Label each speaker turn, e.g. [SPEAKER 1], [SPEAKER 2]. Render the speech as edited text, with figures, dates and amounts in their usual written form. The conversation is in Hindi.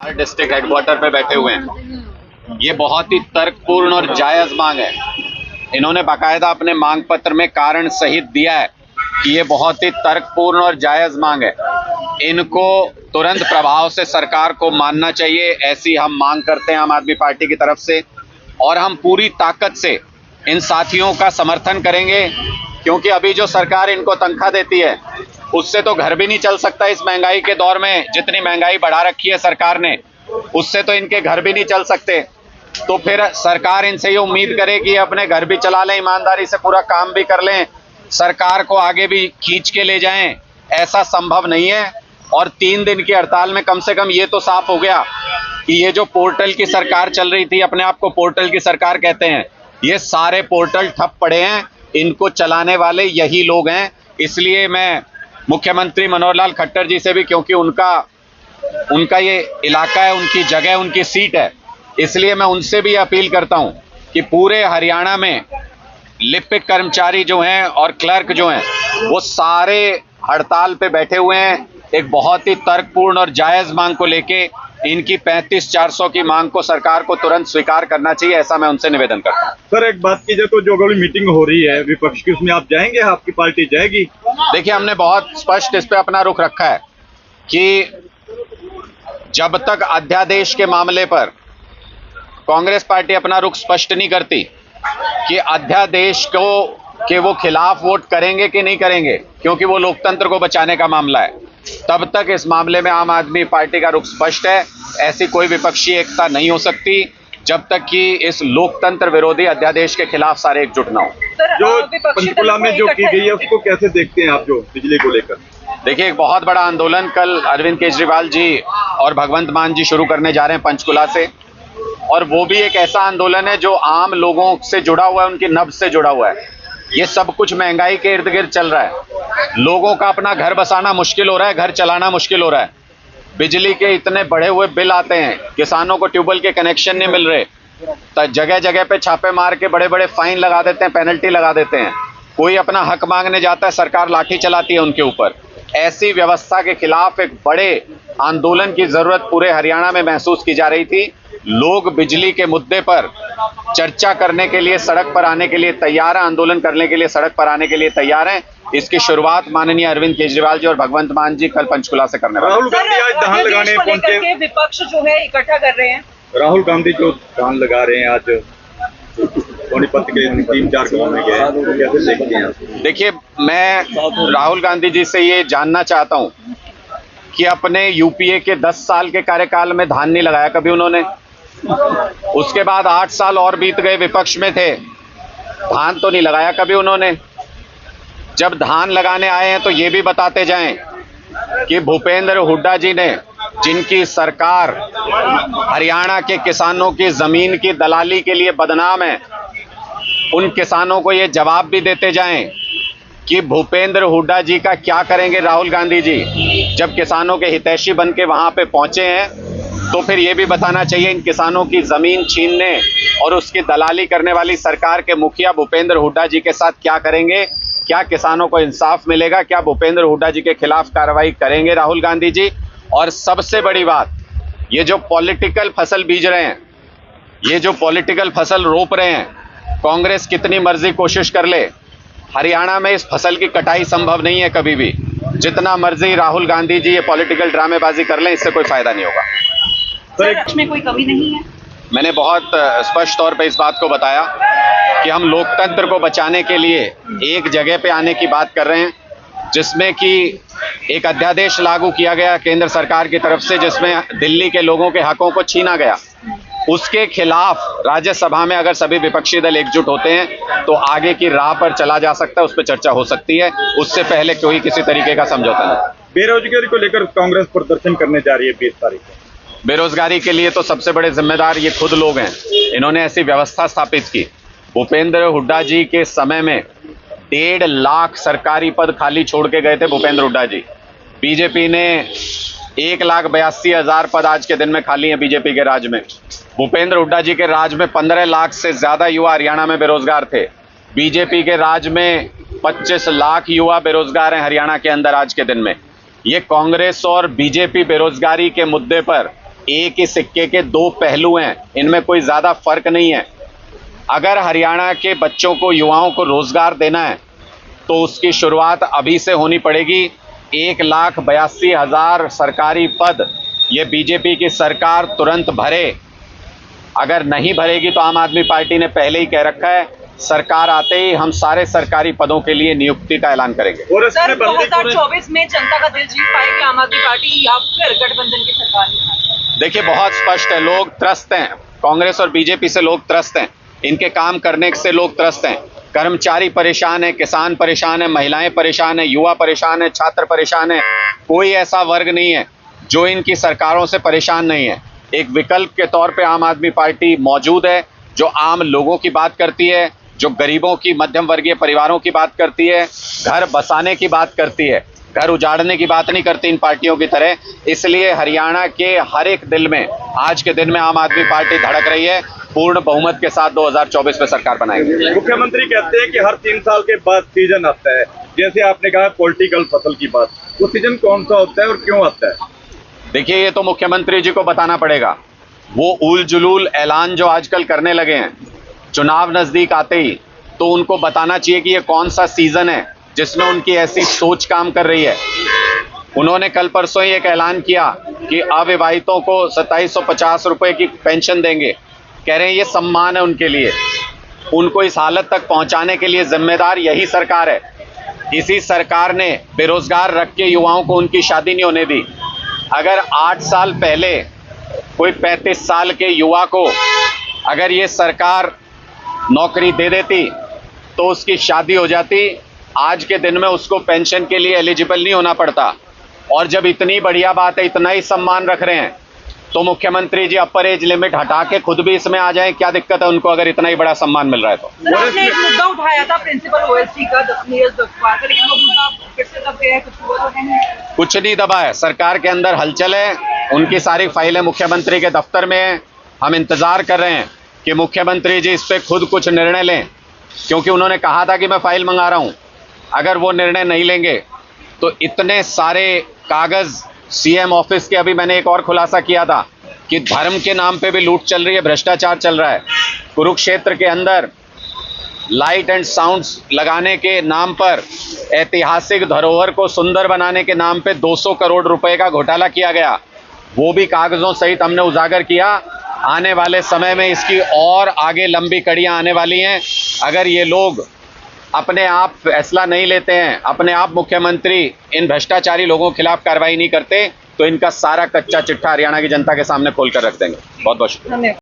[SPEAKER 1] डिस्ट्रिक्ट हेडक्वार्टर पे बैठे हुए हैं। ये बहुत ही तर्कपूर्ण और जायज मांग है। इन्होंने बाकायदा अपने मांग पत्र में कारण सहित दिया है कि ये बहुत ही तर्कपूर्ण और जायज मांग है। इनको तुरंत प्रभाव से सरकार को मानना चाहिए, ऐसी हम मांग करते हैं आम आदमी पार्टी की तरफ से। और हम पूरी ताकत से इन साथियों का समर्थन करेंगे, क्योंकि अभी जो सरकार इनको तनख्वाह देती है उससे तो घर भी नहीं चल सकता। इस महंगाई के दौर में जितनी महंगाई बढ़ा रखी है सरकार ने, उससे तो इनके घर भी नहीं चल सकते। तो फिर सरकार इनसे ये उम्मीद करे कि अपने घर भी चला लें, ईमानदारी से पूरा काम भी कर लें, सरकार को आगे भी खींच के ले जाएं, ऐसा संभव नहीं है। और 3 दिन की हड़ताल में कम से कम ये तो साफ हो गया कि ये जो पोर्टल की सरकार चल रही थी, अपने आप को पोर्टल की सरकार कहते हैं, ये सारे पोर्टल ठप पड़े हैं। इनको चलाने वाले यही लोग हैं। इसलिए मैं मुख्यमंत्री मनोहर लाल खट्टर जी से भी, क्योंकि उनका ये इलाका है, उनकी जगह, उनकी सीट है, इसलिए मैं उनसे भी अपील करता हूं कि पूरे हरियाणा में लिपिक कर्मचारी जो हैं और क्लर्क जो हैं, वो सारे हड़ताल पे बैठे हुए हैं एक बहुत ही तर्कपूर्ण और जायज मांग को लेके। इनकी 35,400 की मांग को सरकार को तुरंत स्वीकार करना चाहिए, ऐसा मैं उनसे निवेदन करता हूं।
[SPEAKER 2] सर, एक बात कीजिए तो जो अगली मीटिंग हो रही है विपक्ष की, उसमें आप जाएंगे? आपकी पार्टी जाएगी?
[SPEAKER 1] देखिए, हमने बहुत स्पष्ट इस पे अपना रुख रखा है कि जब तक अध्यादेश के मामले पर कांग्रेस पार्टी अपना रुख स्पष्ट नहीं करती कि अध्यादेश के वो खिलाफ वोट करेंगे कि नहीं करेंगे, क्योंकि वो लोकतंत्र को बचाने का मामला है, तब तक इस मामले में आम आदमी पार्टी का रुख स्पष्ट है। ऐसी कोई विपक्षी एकता नहीं हो सकती जब तक कि इस लोकतंत्र विरोधी अध्यादेश के खिलाफ सारे एकजुट ना हो।
[SPEAKER 2] जो पंचकुला में जो की गई है उसको कैसे देखते हैं आप, जो बिजली को लेकर?
[SPEAKER 1] देखिए, एक बहुत बड़ा आंदोलन कल अरविंद केजरीवाल जी और भगवंत मान जी शुरू करने जा रहे हैं पंचकुला से, और वो भी एक ऐसा आंदोलन है जो आम लोगों से जुड़ा हुआ है, उनकी नब्ज से जुड़ा हुआ है। ये सब कुछ महंगाई के इर्द गिर्द चल रहा है। लोगों का अपना घर बसाना मुश्किल हो रहा है, घर चलाना मुश्किल हो रहा है। बिजली के इतने बढ़े हुए बिल आते हैं, किसानों को ट्यूबवेल के कनेक्शन नहीं मिल रहे, तो जगह जगह पे छापे मार के बड़े बड़े फाइन लगा देते हैं, पेनल्टी लगा देते हैं। कोई अपना हक मांगने जाता है, सरकार लाठी चलाती है उनके ऊपर। ऐसी व्यवस्था के खिलाफ एक बड़े आंदोलन की जरूरत पूरे हरियाणा में महसूस की जा रही थी। लोग बिजली के मुद्दे पर चर्चा करने के लिए सड़क पर आने के लिए तैयार हैं, आंदोलन करने के लिए सड़क पर आने के लिए तैयार हैं। इसकी शुरुआत माननीय अरविंद केजरीवाल जी और भगवंत मान जी कल पंचकुला से करने वाले हैं।
[SPEAKER 2] राहुल गांधी आज धान लगाने पहुंचे,
[SPEAKER 3] विपक्ष जो है इकट्ठा कर रहे हैं।
[SPEAKER 2] राहुल गांधी जो धान लगा रहे हैं आज सोनीपत के 3-4 गांव में गए, कैसे देखते हैं?
[SPEAKER 1] देखिए, मैं राहुल गांधी जी से ये जानना चाहता हूं कि अपने यूपीए के 10 साल के कार्यकाल में धान नहीं लगाया कभी उन्होंने। उसके बाद 8 साल और बीत गए, विपक्ष में थे, धान तो नहीं लगाया कभी उन्होंने। जब धान लगाने आए हैं तो ये भी बताते जाएं कि भूपेंद्र हुड्डा जी ने, जिनकी सरकार हरियाणा के किसानों की जमीन की दलाली के लिए बदनाम है, उन किसानों को ये जवाब भी देते जाएं कि भूपेंद्र हुड्डा जी का क्या करेंगे राहुल गांधी जी। जब किसानों के हितैषी बन के वहां पे पहुंचे हैं तो फिर ये भी बताना चाहिए इन किसानों की जमीन छीनने और उसकी दलाली करने वाली सरकार के मुखिया भूपेंद्र हुड्डा जी के साथ क्या करेंगे। क्या किसानों को इंसाफ मिलेगा? क्या भूपेंद्र हुड्डा जी के खिलाफ कार्रवाई करेंगे राहुल गांधी जी? और सबसे बड़ी बात, ये जो पॉलिटिकल फसल बीज रहे हैं, ये जो पॉलिटिकल फसल रोप रहे हैं, कांग्रेस कितनी मर्जी कोशिश कर ले, हरियाणा में इस फसल की कटाई संभव नहीं है कभी भी। जितना मर्जी राहुल गांधी जी ये पॉलिटिकल ड्रामेबाजी कर लें, इससे कोई फायदा नहीं होगा।
[SPEAKER 3] सर, में कोई कमी नहीं है।
[SPEAKER 1] मैंने बहुत स्पष्ट तौर पे इस बात को बताया कि हम लोकतंत्र को बचाने के लिए एक जगह पे आने की बात कर रहे हैं, जिसमें कि एक अध्यादेश लागू किया गया केंद्र सरकार की तरफ से, जिसमें दिल्ली के लोगों के हकों को छीना गया। उसके खिलाफ राज्यसभा में अगर सभी विपक्षी दल एकजुट होते हैं तो आगे की राह पर चला जा सकता है, उस पर चर्चा हो सकती है। उससे पहले कोई किसी तरीके का समझौता नहीं।
[SPEAKER 2] बेरोजगारी को लेकर कांग्रेस प्रदर्शन करने जा रही है 20 तारीख को।
[SPEAKER 1] बेरोजगारी के लिए तो सबसे बड़े जिम्मेदार ये खुद लोग हैं। इन्होंने ऐसी व्यवस्था स्थापित की। भूपेंद्र हुड्डा जी के समय में 1.5 लाख सरकारी पद खाली छोड़ के गए थे भूपेंद्र हुड्डा जी। बीजेपी ने 1,82,000 पद आज के दिन में खाली हैं बीजेपी के राज में। भूपेंद्र हुड्डा जी के राज में 15 लाख से ज्यादा युवा हरियाणा में बेरोजगार थे। बीजेपी के राज में 25 लाख युवा बेरोजगार हैं हरियाणा के अंदर आज के दिन में। ये कांग्रेस और बीजेपी बेरोजगारी के मुद्दे पर एक ही सिक्के के दो पहलू हैं, इनमें कोई ज्यादा फर्क नहीं है। अगर हरियाणा के बच्चों को, युवाओं को रोजगार देना है तो उसकी शुरुआत अभी से होनी पड़ेगी। 1,82,000 सरकारी पद ये बीजेपी की सरकार तुरंत भरे। अगर नहीं भरेगी तो आम आदमी पार्टी ने पहले ही कह रखा है, सरकार आते ही हम सारे सरकारी पदों के लिए नियुक्ति का ऐलान करेंगे।
[SPEAKER 2] और
[SPEAKER 3] सर
[SPEAKER 2] इसमें बंदी
[SPEAKER 3] 2024 में जनता का दिल जीत पाएगी आम आदमी पार्टी या फिर गठबंधन की सरकार?
[SPEAKER 1] देखिए, बहुत स्पष्ट है, लोग त्रस्त हैं। कांग्रेस और बीजेपी से लोग त्रस्त हैं, इनके काम करने से लोग त्रस्त हैं। कर्मचारी परेशान है, किसान परेशान है, महिलाएं परेशान है, युवा परेशान है, छात्र परेशान है। कोई ऐसा वर्ग नहीं है जो इनकी सरकारों से परेशान नहीं है। एक विकल्प के तौर पे आम आदमी पार्टी मौजूद है, जो आम लोगों की बात करती है, जो गरीबों की, मध्यम वर्गीय परिवारों की बात करती है, घर बसाने की बात करती है, घर उजाड़ने की बात नहीं करती इन पार्टियों की तरह। इसलिए हरियाणा के हर एक दिल में आज के दिन में आम आदमी पार्टी धड़क रही है। पूर्ण बहुमत के साथ 2024 में सरकार बनाएगी।
[SPEAKER 2] मुख्यमंत्री कहते हैं कि हर 3 साल के बाद सीजन आता है, जैसे आपने कहा पॉलिटिकल फसल की बात, वो सीजन कौन सा होता है और क्यों आता है?
[SPEAKER 1] देखिए, ये तो मुख्यमंत्री जी को बताना पड़ेगा। वो उल जुलूल ऐलान जो आजकल करने लगे हैं, चुनाव नजदीक आते ही, तो उनको बताना चाहिए कि ये कौन सा सीजन है जिसमें उनकी ऐसी सोच काम कर रही है। उन्होंने कल परसों ही एक ऐलान किया कि अविवाहितों को 2750 रुपए की पेंशन देंगे। कह रहे हैं ये सम्मान है उनके लिए। उनको इस हालत तक पहुंचाने के लिए जिम्मेदार यही सरकार है। इसी सरकार ने बेरोजगार रख के युवाओं को उनकी शादी नहीं होने दी। अगर 8 साल पहले कोई 35 साल के युवा को अगर ये सरकार नौकरी दे देती तो उसकी शादी हो जाती। आज के दिन में उसको पेंशन के लिए एलिजिबल नहीं होना पड़ता। और जब इतनी बढ़िया बात है, इतना ही सम्मान रख रहे हैं, तो मुख्यमंत्री जी अपर एज लिमिट हटा के खुद भी इसमें आ जाएं। क्या दिक्कत है उनको, अगर इतना ही बड़ा सम्मान मिल रहा है तो?
[SPEAKER 3] सर, आपने एक मुद्दा उठाया था प्रिंसिपल ओएसडी का नीरज दफ्तार का, लेकिन वो मुद्दा फिर से दब गया है, कुछ हुआ तो नहीं?
[SPEAKER 1] कुछ नहीं दबा है। सरकार के अंदर हलचल है, उनकी सारी फाइलें मुख्यमंत्री के दफ्तर में हैं। हम इंतजार कर रहे हैं कि मुख्यमंत्री जी इस पे खुद कुछ निर्णय लें, क्योंकि उन्होंने कहा था कि मैं फाइल मंगा रहा हूं। अगर वो निर्णय नहीं लेंगे तो इतने सारे कागज सीएम ऑफिस के, अभी मैंने एक और खुलासा किया था कि धर्म के नाम पे भी लूट चल रही है, भ्रष्टाचार चल रहा है। कुरुक्षेत्र के अंदर लाइट एंड साउंड्स लगाने के नाम पर, ऐतिहासिक धरोहर को सुंदर बनाने के नाम पे 200 करोड़ रुपए का घोटाला किया गया। वो भी कागजों सहित हमने उजागर किया। आने वाले समय में इसकी और आगे लंबी कड़ियां आने वाली हैं। अगर ये लोग अपने आप फैसला नहीं लेते हैं, अपने आप मुख्यमंत्री इन भ्रष्टाचारी लोगों के खिलाफ कार्रवाई नहीं करते, तो इनका सारा कच्चा चिट्ठा हरियाणा की जनता के सामने खोल कर रख देंगे। बहुत बहुत शुक्रिया।
[SPEAKER 3] धन्यवाद।